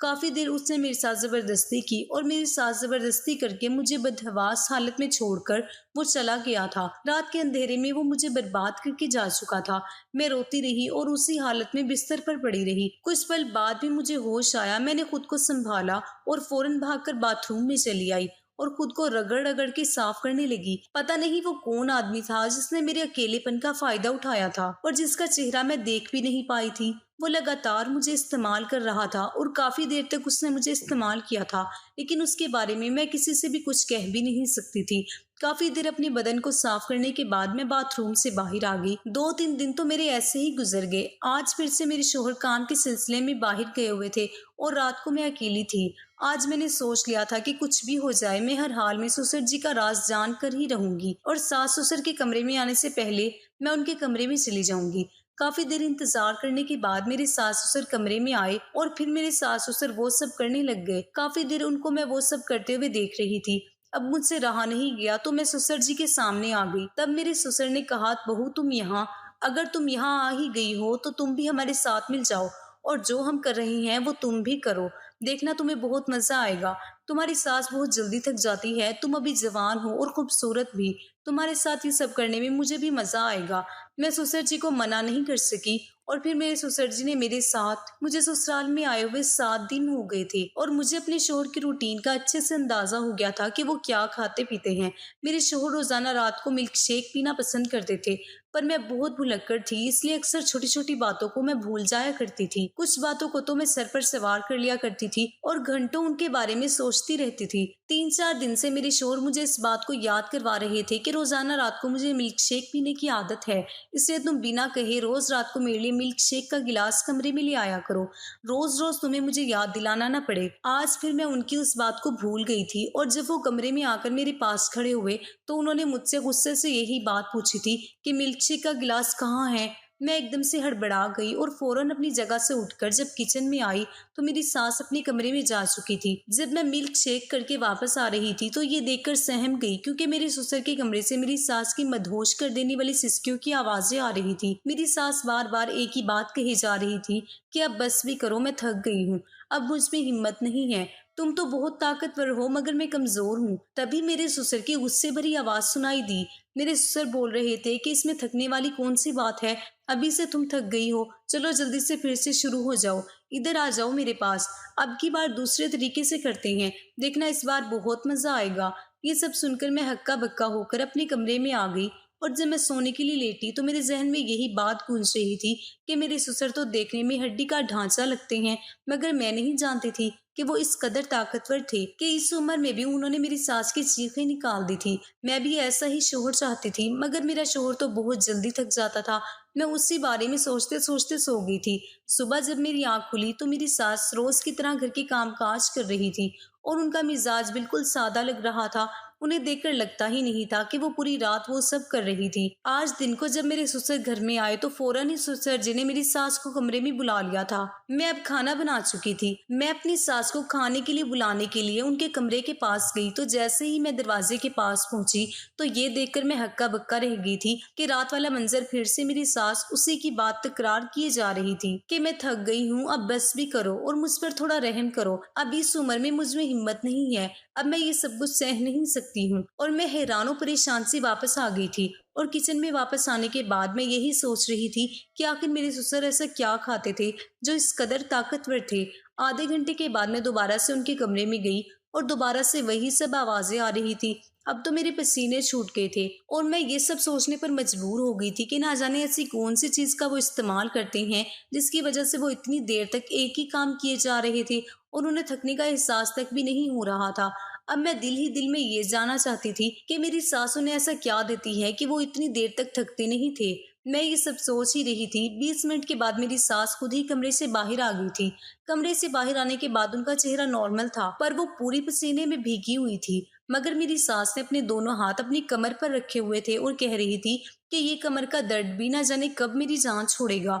काफी देर उसने मेरे साथ जबरदस्ती की और मेरे साथ जबरदस्ती करके मुझे बदहवास हालत में छोड़कर वो चला गया था। रात के अंधेरे में वो मुझे बर्बाद करके जा चुका था। मैं रोती रही और उसी हालत में बिस्तर पर पड़ी रही। कुछ पल बाद भी मुझे होश आया। मैंने खुद को संभाला और फौरन भागकर बाथरूम में चली आई और खुद को रगड़ रगड़ के साफ करने लगी। पता नहीं वो कौन आदमी था जिसने मेरे अकेलेपन का फायदा उठाया था और जिसका चेहरा मैं देख भी नहीं पाई थी। वो लगातार मुझे इस्तेमाल कर रहा था और काफी देर तक उसने मुझे इस्तेमाल किया था, लेकिन उसके बारे में मैं किसी से भी कुछ कह भी नहीं सकती थी। काफी देर अपने बदन को साफ करने के बाद मैं बाथरूम से बाहर आ गई। 2-3 दिन तो मेरे ऐसे ही गुजर गए। आज फिर से मेरे शोहर काम के सिलसिले में बाहर गए हुए थे और रात को मैं अकेली थी। आज मैंने सोच लिया था कि कुछ भी हो जाए मैं हर हाल में ससुर जी का राज जान कर ही रहूंगी और सास ससुर के कमरे में आने से पहले मैं उनके कमरे में चली जाऊंगी। काफी देर इंतजार करने के बाद मेरे सास ससुर कमरे में आए और फिर मेरे सास ससुर वो सब करने लग गए। काफी देर उनको मैं वो सब करते हुए देख रही थी। अब मुझसे रहा नहीं गया तो मैं ससुर जी के सामने आ गई। तब मेरे ससुर ने कहा, बहू तुम यहाँ, अगर तुम यहाँ आ ही गई हो तो तुम भी हमारे साथ मिल जाओ और जो हम कर रहे हैं वो तुम भी करो। देखना तुम्हें बहुत मजा आएगा। तुम्हारी सास बहुत जल्दी थक जाती है, तुम अभी जवान हो और खूबसूरत भी। तुम्हारे साथ ये सब करने में मुझे भी मजा आएगा। मैं ससुर जी को मना नहीं कर सकी और फिर मेरे ससुर जी ने मेरे साथ, मुझे ससुराल में आए हुए 7 दिन हो गए थे और मुझे अपने शोहर की रूटीन का अच्छे से अंदाजा हो गया था कि वो क्या खाते पीते हैं। मेरे शोहर रोजाना रात को मिल्क शेक पीना पसंद करते थे, पर मैं बहुत भुलक्कड़ थी, इसलिए अक्सर छोटी छोटी बातों को मैं भूल जाया करती थी। कुछ बातों को तो मैं सर पर सवार कर लिया करती थी और घंटों उनके बारे में सोचती रहती थी। 3-4 दिन से मेरे शोहर मुझे इस बात को याद करवा रहे थे कि रोजाना रात को मुझे मिल्क शेक पीने की आदत है, इसलिए तुम बिना कहे रोज रात को मेरे लिए मिल्क शेक का गिलास कमरे में ले आया करो। रोज रोज तुम्हें मुझे याद दिलाना ना पड़े। आज फिर मैं उनकी उस बात को भूल गई थी और जब वो कमरे में आकर मेरे पास खड़े हुए तो उन्होंने मुझसे गुस्से से यही बात पूछी थी कि मिल्क शेक का गिलास कहाँ है। मैं एकदम से हड़बड़ा गई और फौरन अपनी जगह से उठकर जब किचन में आई तो मेरी सास अपने कमरे में जा चुकी थी। जब मैं मिल्क शेक करके वापस आ रही थी तो ये देखकर सहम गई, क्योंकि मेरे ससुर के कमरे से मेरी सास की मदहोश कर देने वाली सिसकियों की आवाजें आ रही थी। मेरी सास बार बार एक ही बात कही जा रही थी कि अब बस भी करो, मैं थक गई हूँ, अब मुझ में हिम्मत नहीं है, तुम तो बहुत ताकतवर हो मगर मैं कमजोर हूँ। तभी मेरे ससुर की गुस्से भरी आवाज सुनाई दी। मेरे ससुर बोल रहे थे कि इसमें थकने वाली कौन सी बात है, अभी से तुम थक गई हो, चलो जल्दी से फिर से शुरू हो जाओ, इधर आ जाओ मेरे पास, अब की बार दूसरे तरीके से करते हैं, देखना इस बार बहुत मजा आएगा। ये सब सुनकर मैं हक्का बक्का होकर अपने कमरे में आ गई और जब मैं सोने के लिए लेटी तो मेरे जहन में यही बात गूंज रही थी कि मेरे ससुर तो देखने में हड्डी का ढांचा लगते हैं, मगर मैं नहीं जानती थी कि वो इस कदर ताकतवर थे कि इस उम्र में भी उन्होंने मेरी सास की चीखें निकाल दी थी। मैं भी ऐसा ही शोहर चाहती थी, मगर मेरा शोहर तो बहुत जल्दी थक जाता था। मैं उसी बारे में सोचते सोचते सो गई थी। सुबह जब मेरी आंख खुली तो मेरी सास रोज की तरह घर के काम काज कर रही थी और उनका मिजाज बिल्कुल सादा लग रहा था। उन्हें देखकर लगता ही नहीं था कि वो पूरी रात वो सब कर रही थी। आज दिन को जब मेरे ससुर घर में आए तो फौरन ही ससुर जी ने मेरी सास को कमरे में बुला लिया था। मैं अब खाना बना चुकी थी। मैं अपनी सास को खाने के लिए बुलाने के लिए उनके कमरे के पास गई तो जैसे ही मैं दरवाजे के पास पहुंची तो ये देखकर मैं हक्का बक्का रह गई थी कि रात वाला मंजर फिर से मेरी सास उसी की बात तकरार किए जा रही थी कि मैं थक गई हूँ, अब बस भी करो और मुझ पर थोड़ा रहम करो, अब इस उम्र में मुझ में हिम्मत नहीं है, अब मैं ये सब कुछ सह नहीं सकती हूँ। और मैं हैरान परेशान सी वापस आ गई थी और किचन में वापस आने के बाद मैं यही सोच रही थी कि आखिर मेरे ससुर ऐसा क्या खाते थे जो इस कदर ताकतवर थे। आधे घंटे के बाद मैं दोबारा से उनके कमरे में गई और दोबारा से वही सब आवाजें आ रही थी। अब तो मेरे पसीने छूट गए थे और मैं ये सब सोचने पर मजबूर हो गई थी कि ना जाने ऐसी कौन सी चीज का वो इस्तेमाल करते हैं जिसकी वजह से वो इतनी देर तक एक ही काम किए जा रहे थे और उन्हें थकने का एहसास तक भी नहीं हो रहा था। अब मैं दिल ही दिल में ये जानना चाहती थी कि मेरी सास उन्हें ऐसा क्या देती है कि वो इतनी देर तक थकते नहीं थे। मैं ये सब सोच ही रही थी। 20 मिनट के बाद मेरी सास खुद ही कमरे से बाहर आ गई थी। कमरे से बाहर आने के बाद उनका चेहरा नॉर्मल था, पर वो पूरी पसीने में भीगी हुई थी। मगर मेरी सास ने अपने दोनों हाथ अपनी कमर पर रखे हुए थे और कह रही थी कि ये कमर का दर्द भी ना जाने कब मेरी जान छोड़ेगा।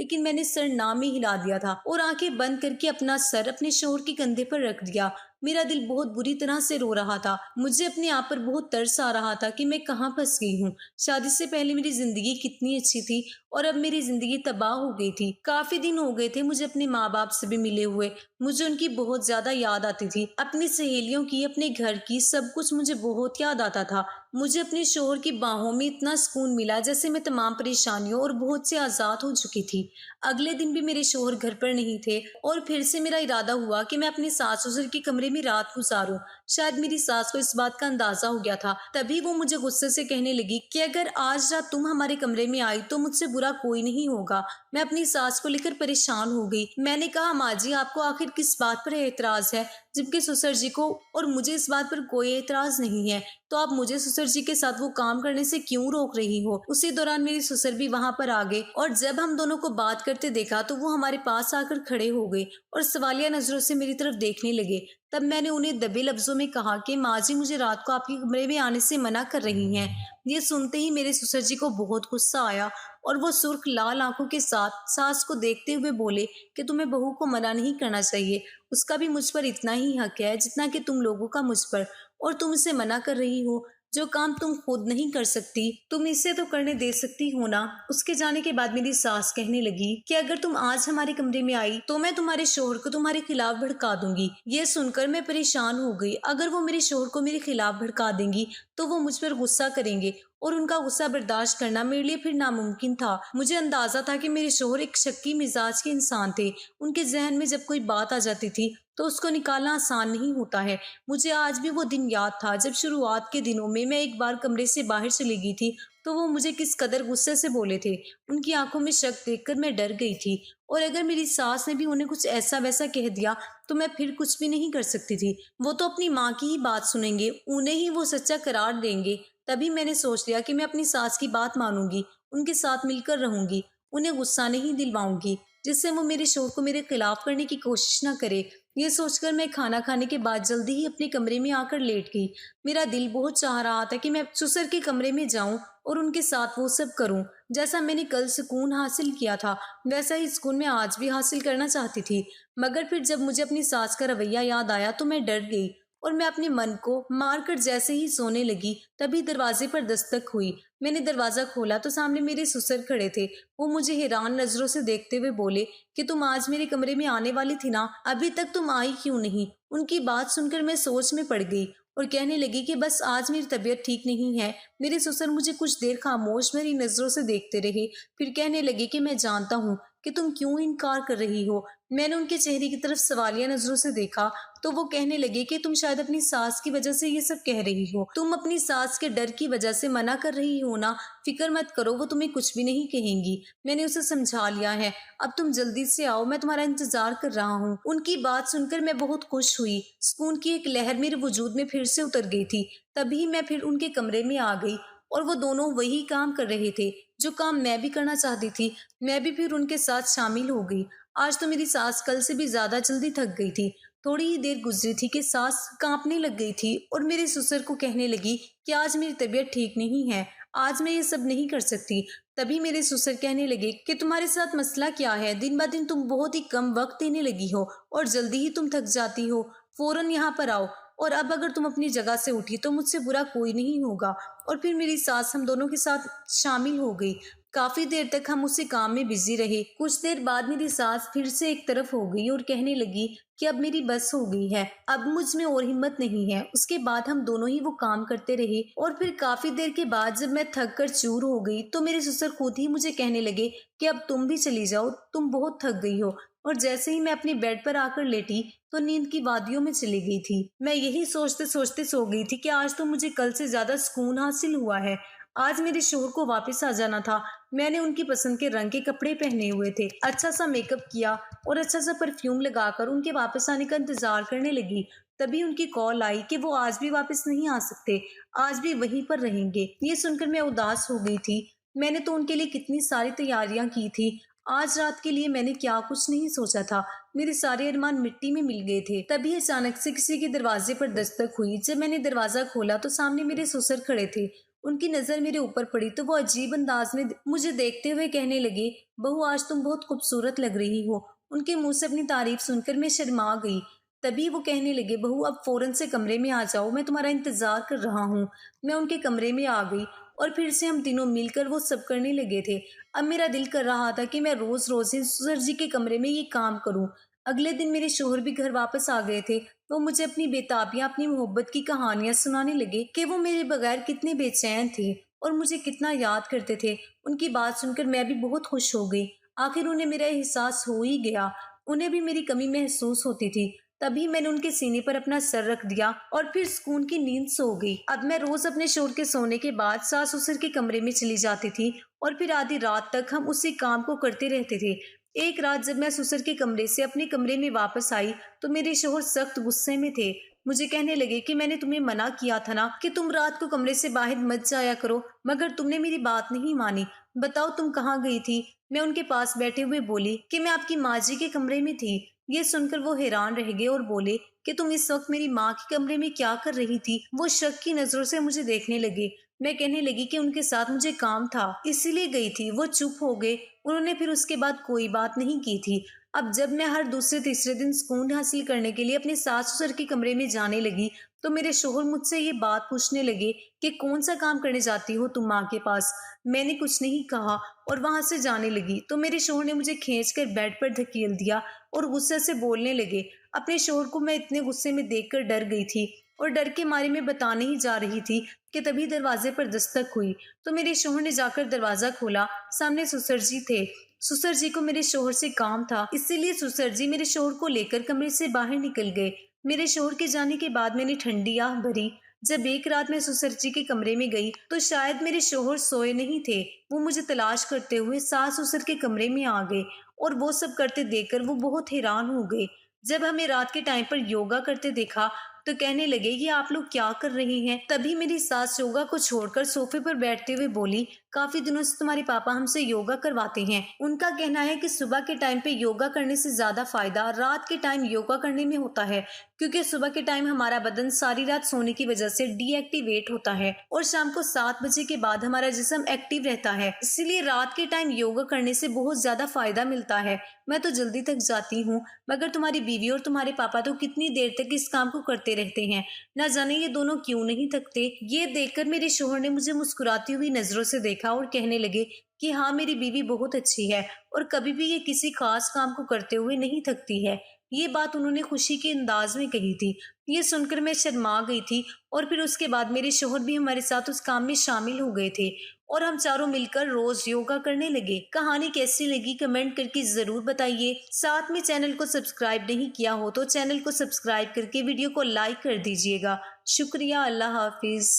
लेकिन मैंने सर नाम ही हिला दिया था और आंखें बंद करके अपना सर अपने शोहर के कंधे पर रख दिया। मेरा दिल बहुत बुरी तरह से रो रहा था। मुझे अपने आप पर बहुत तरस आ रहा था कि मैं कहाँ फंस गई हूँ। शादी से पहले मेरी जिंदगी कितनी अच्छी थी और अब मेरी जिंदगी तबाह हो गई थी। काफी दिन हो गए थे मुझे अपने माँ बाप से भी मिले हुए। मुझे उनकी बहुत ज्यादा याद आती थी, अपनी सहेलियों की, अपने घर की, सब कुछ मुझे बहुत याद आता था। मुझे अपने शोहर की बाहों में इतना सुकून मिला जैसे मैं तमाम परेशानियों और बोझ से आजाद हो चुकी थी। अगले दिन भी मेरे शोहर घर पर नहीं थे और फिर से मेरा इरादा हुआ कि मैं अपने सास ससुर के कमरे में रात गुजारूं। शायद मेरी सास को इस बात का अंदाजा हो गया था, तभी वो मुझे गुस्से से कहने लगी कि अगर आज रात तुम हमारे कमरे में आई तो मुझसे बुरा कोई नहीं होगा। मैं अपनी सास को लेकर परेशान हो गई। मैंने कहा, माँ जी, आपको आखिर किस बात पर एतराज है, जबकि ससुर जी को और मुझे इस बात पर कोई एतराज नहीं है, तो आप मुझे ससुर जी के साथ वो काम करने से क्यों रोक रही हो। उसी दौरान मेरे ससुर भी वहां पर आ गए और जब हम दोनों को बात करते देखा तो वो हमारे पास आकर खड़े हो गए और सवालिया नजरों से मेरी तरफ देखने लगे। तब मैंने उन्हें दबे लफ्जों में कहा कि माँ जी, मुझे रात को आपके कमरे में आने से मना कर रही हैं। ये सुनते ही मेरे ससुर जी को बहुत गुस्सा आया और वो सुर्ख लाल आंखों के साथ सास को देखते हुए बोले कि तुम्हें बहू को मना नहीं करना चाहिए, उसका भी मुझ पर इतना ही हक है जितना कि तुम लोगों का मुझ पर, और तुम इसे मना कर रही हो। जो काम तुम खुद नहीं कर सकती तुम इसे तो करने दे सकती हो ना। उसके जाने के बाद मेरी सास कहने लगी कि अगर तुम आज हमारे कमरे में आई तो मैं तुम्हारे शोहर को तुम्हारे खिलाफ भड़का दूंगी। ये सुनकर मैं परेशान हो गई। अगर वो मेरे शोहर को मेरे खिलाफ भड़का देंगी तो वो मुझ पर गुस्सा करेंगे और उनका गुस्सा बर्दाश्त करना मेरे लिए फिर नामुमकिन था। मुझे अंदाजा था कि मेरे शोहर एक शक्की मिजाज के इंसान थे। उनके जहन में जब कोई बात आ जाती थी तो उसको निकालना आसान नहीं होता है। मुझे आज भी वो दिन याद था जब शुरुआत के दिनों में मैं एक बार कमरे से बाहर चली गई थी तो वो मुझे किस कदर गुस्से से बोले थे। उनकी आंखों में शक देखकर मैं डर गई थी और अगर मेरी सास ने भी उन्हें कुछ ऐसा वैसा कह दिया तो मैं फिर कुछ भी नहीं कर सकती थी। वो तो अपनी माँ की ही बात सुनेंगे, उन्हें ही वो सच्चा करार देंगे। तभी मैंने सोच लिया कि मैं अपनी सास की बात मानूंगी, उनके साथ मिलकर रहूंगी, उन्हें गुस्सा नहीं दिलवाऊंगी, जिससे वो मेरे शोहर को मेरे खिलाफ करने की कोशिश ना करे। ये सोचकर मैं खाना खाने के बाद जल्दी ही अपने कमरे में आकर लेट गई। मेरा दिल बहुत चाह रहा था कि मैं ससुर के कमरे में जाऊं और उनके साथ वो सब करूं। जैसा मैंने कल सुकून हासिल किया था वैसा ही सुकून मैं आज भी हासिल करना चाहती थी। मगर फिर जब मुझे अपनी सास का रवैया याद आया तो मैं डर गई और मैं अपने मन को मारकर जैसे ही सोने लगी तभी दरवाजे पर दस्तक हुई। मैंने दरवाजा खोला तो सामने मेरे ससुर खड़े थे। वो मुझे हैरान नजरों से देखते हुए बोले कि तुम आज मेरे कमरे में आने वाली थी ना, अभी तक तुम आई क्यों नहीं। उनकी बात सुनकर मैं सोच में पड़ गई और कहने लगी कि बस आज मेरी तबीयत ठीक नहीं है। मेरे ससुर मुझे कुछ देर खामोश मेरी नजरों से देखते रहे, फिर कहने लगे कि मैं जानता हूँ कि तुम क्यों इनकार कर रही हो। मैंने उनके चेहरे की तरफ सवालिया नजरों से देखा तो वो कहने लगे कि तुम शायद अपनी सास की वजह से ये सब कह रही हो, तुम अपनी सास के डर की वजह से मना कर रही हो ना। फिक्र मत करो, वो तुम्हें कुछ भी नहीं कहेंगी, मैंने उसे समझा लिया है। अब तुम जल्दी से आओ, मैं तुम्हारा इंतजार कर रहा हूँ। उनकी बात सुनकर मैं बहुत खुश हुई। सुकून की एक लहर मेरे वजूद में फिर से उतर गई थी। तभी मैं फिर उनके कमरे में आ गई और वो दोनों वही काम कर रहे थे जो काम मैं भी करना चाहती थी। मैं भी फिर उनके साथ शामिल हो गई। आज तो मेरी सास कल से भी ज्यादा जल्दी थक गई थी। थोड़ी ही देर गुजरी थी कि सास कांपने लग गई थी और मेरे ससुर को कहने लगी कि आज मेरी तबीयत ठीक नहीं है, आज मैं ये सब नहीं कर सकती। तभी मेरे ससुर कहने लगे कि तुम्हारे साथ मसला क्या है, दिन ब दिन तुम बहुत ही कम वक्त देने लगी हो और जल्दी ही तुम थक जाती हो। फौरन यहाँ पर आओ और अब अगर तुम अपनी जगह से उठी तो मुझसे बुरा कोई नहीं होगा। और फिर मेरी सास हम दोनों के साथ शामिल हो गई। काफी देर तक हम उसी काम में बिजी रहे। कुछ देर बाद मेरी सास फिर से एक तरफ हो गई और कहने लगी कि अब मेरी बस हो गई है, अब मुझ में और हिम्मत नहीं है। उसके बाद हम दोनों ही वो काम करते रहे और फिर काफी देर के बाद जब मैं थक कर चूर हो गई तो मेरे ससुर खुद ही मुझे कहने लगे कि अब तुम भी चली जाओ, तुम बहुत थक गई हो। और जैसे ही मैं अपने बेड पर आकर लेटी तो नींद की वादियों में चली गई थी। मैं यही सोचते सोचते सो गई थी कि आज तो मुझे कल से ज्यादा सुकून हासिल हुआ है। आज मेरे शोहर को वापस आ जाना था। मैंने उनकी पसंद के रंग के कपड़े पहने हुए थे, अच्छा सा मेकअप किया और अच्छा सा परफ्यूम लगाकर उनके वापस आने का इंतजार करने लगी। तभी उनकी कॉल आई कि वो आज भी वापस नहीं आ सकते, आज भी वहीं पर रहेंगे। ये सुनकर मैं उदास हो गई थी। मैंने तो उनके लिए कितनी सारी तैयारियां की थी। आज रात के लिए मैंने क्या कुछ नहीं सोचा था। मेरे सारे अरमान मिट्टी में मिल गए थे। तभी अचानक से किसी के दरवाजे पर दस्तक हुई। जब मैंने दरवाजा खोला तो सामने मेरे ससुर खड़े थे। उनकी नज़र मेरे ऊपर पड़ी तो वो अजीब अंदाज में मुझे देखते हुए कहने लगे, बहू आज तुम बहुत खूबसूरत लग रही हो। उनके मुंह से अपनी तारीफ सुनकर मैं शर्मा गई। तभी वो कहने लगे, बहू अब फौरन से कमरे में आ जाओ, मैं तुम्हारा इंतजार कर रहा हूँ। मैं उनके कमरे में आ गई और फिर से हम तीनों मिलकर वो सब करने लगे थे। अब मेरा दिल कर रहा था कि मैं रोज रोज ही सर जी के कमरे में ये काम करूं। अगले दिन मेरे शोहर भी घर वापस आ गए थे। वो मुझे अपनी बेताबियां, अपनी मोहब्बत की कहानियां सुनाने लगे कि वो मेरे बगैर कितने बेचैन थे और मुझे कितना याद करते थे। उनकी बात सुनकर मैं भी बहुत खुश हो गई। आखिर उन्हें मेरा एहसास हो ही गया। उन्हें भी मेरी कमी महसूस होती थी। तभी मैंने उनके सीने पर अपना सर रख दिया और फिर सुकून की नींद सो गई। अब मैं रोज अपने शोहर के सोने के बाद सास ससुर के कमरे में चली जाती थी और फिर आधी रात तक हम उसी काम को करते रहते थे। एक रात जब मैं ससुर के कमरे से अपने कमरे में वापस आई तो मेरे शोहर सख्त गुस्से में थे। मुझे कहने लगे कि मैंने तुम्हें मना किया था ना कि तुम रात को कमरे से बाहर मत जाया करो, मगर तुमने मेरी बात नहीं मानी। बताओ तुम कहाँ गई थी? मैं उनके पास बैठे हुए बोली कि मैं आपकी माँ जी के कमरे में थी। ये सुनकर वो हैरान रह गए और बोले कि तुम इस वक्त मेरी माँ के कमरे में क्या कर रही थी? वो शक की नजरों से मुझे देखने लगे। मैं कहने लगी कि उनके साथ मुझे काम था, इसीलिए गई थी। वो चुप हो गए। उन्होंने फिर उसके बाद कोई बात नहीं की थी। अब जब मैं हर दूसरे तीसरे दिन सुकून हासिल करने के लिए अपने सास ससुर के कमरे में जाने लगी तो मेरे शोहर मुझसे ये बात पूछने लगे कि कौन सा काम करने जाती हो तुम माँ के पास? मैंने कुछ नहीं कहा और वहां से जाने लगी तो मेरे शोहर ने मुझे खींचकर बेड पर धकेल दिया और गुस्से से बोलने लगे। अपने शोहर को मैं इतने गुस्से में देखकर डर गई थी और डर के मारे में बताने ही जा रही थी कि तभी दरवाजे पर दस्तक हुई तो मेरे शोहर ने जाकर दरवाजा खोला। सामने ससुर जी थे। ससुर जी को मेरे शोहर से काम था, इसीलिए ससुर जी मेरे शोहर को लेकर कमरे से बाहर निकल गए। मेरे शोहर के जाने के बाद मैंने ठंडी आह भरी। जब एक रात मैं ससुर जी के कमरे में गई तो शायद मेरे शोहर सोए नहीं थे। वो मुझे तलाश करते हुए सास ससुर के कमरे में आ गए और वो सब करते देखकर वो बहुत हैरान हो गए। जब हमें रात के टाइम पर योगा करते देखा तो कहने लगे कि आप लोग क्या कर रहे हैं? तभी मेरी सास योगा को छोड़कर सोफे पर बैठते हुए बोली, काफी दिनों से तुम्हारे पापा हमसे योगा करवाते हैं। उनका कहना है कि सुबह के टाइम पे योगा करने से ज्यादा फायदा रात के टाइम योगा करने में होता है, क्योंकि सुबह के टाइम हमारा बदन सारी रात सोने की वजह से डीएक्टिवेट होता है और शाम को 7 बजे के बाद हमारा जिस्म एक्टिव रहता है। इसीलिए रात के टाइम योगा करने से बहुत ज्यादा फायदा मिलता है। मैं तो जल्दी थक जाती हूँ, मगर तुम्हारी बीवी और तुम्हारे पापा तो कितनी देर तक इस काम को करते रहते हैं। न जाने ये दोनों क्यों नहीं थकते। ये देखकर मेरे शोहर ने मुझे मुस्कुराती हुई नजरों से देखा और कहने लगे कि हाँ, मेरी बीवी बहुत अच्छी है और कभी भी ये किसी खास काम को करते हुए नहीं थकती है। ये बात उन्होंने खुशी के अंदाज में कही थी। ये सुनकर मैं शर्मा गई थी और फिर उसके बाद मेरे शोहर भी हमारे साथ उस काम में शामिल हो गए थे और हम चारों मिलकर रोज योगा करने लगे। कहानी कैसी लगी कमेंट करके जरूर बताइए। साथ में चैनल को सब्सक्राइब नहीं किया हो तो चैनल को सब्सक्राइब करके वीडियो को लाइक कर दीजिएगा। शुक्रिया। अल्लाह हाफिज।